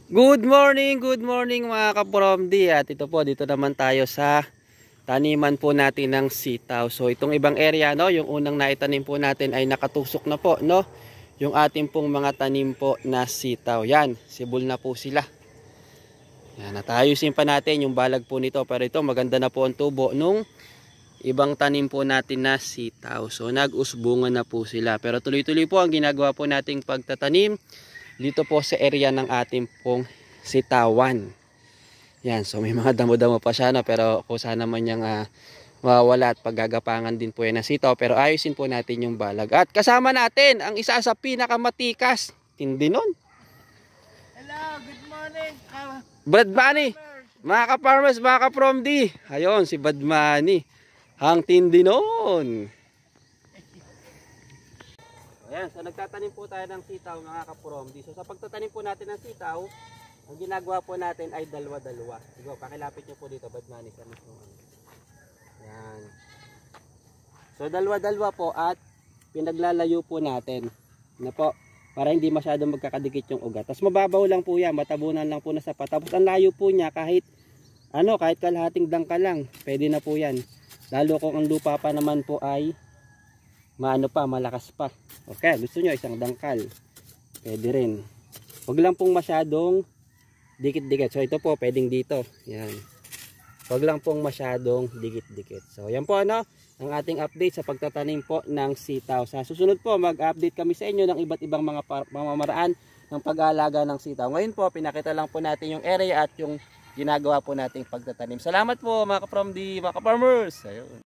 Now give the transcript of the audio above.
Good morning mga kapromdi. At ito po, dito naman tayo sa taniman po natin ng sitaw. So itong ibang area, no, yung unang naitanim po natin ay nakatusok na po, no, yung ating pong mga tanim po na sitaw. Yan, sibol na po sila. Yan, natayusin pa natin yung balag po nito, pero ito maganda na po ang tubo nung ibang tanim po natin na sitaw. So nag-usbungan na po sila, pero tuloy-tuloy po ang ginagawa po nating pagtatanim dito po sa area ng ating pong sitawan. Yan, so may mga damo-damo pa siya, no? Pero kung sana man niyang mawawala at paggagapangan din po yan ng sitaw. Pero ayusin po natin yung balag. At kasama natin ang isa sa pinakamatikas. Tindi nun. Hello, good morning. Bad Bunny. Mga ka-farmers, mga ka-promdi. Ayun, si Bad Bunny. Ang tindi nun. Ayan, so nagtatanim po tayo ng sitaw mga ka-promdi. So sa pagtatanim po natin ng sitaw, ang ginagawa po natin ay dalawa-dalawa. Sige, pakilapit nyo po dito, Bad Bunny. Ayan. So dalawa-dalawa po at pinaglalayo po natin. Na po, para hindi masyadong magkakadikit yung ugat. Tapos mababaw lang po yan, matabunan lang po na sapat. Tapos ang layo po niya kahit kalahating dangka lang, pwede na po yan. Lalo kung ang lupa pa naman po ay malakas pa. Okay, gusto nyo isang dangkal, pwede rin. Huwag lang pong masyadong dikit-dikit. So ito po, pwedeng dito. Yan. Huwag lang pong masyadong dikit-dikit. So yan po ang ating update sa pagtatanim po ng sitaw. Sa susunod po, mag-update kami sa inyo ng iba't ibang mga pamamaraan ng pag-aalaga ng sitaw. Ngayon po, pinakita lang po natin yung area at yung ginagawa po nating pagtatanim. Salamat po mga ka-promdi, mga ka-farmers. Ayun.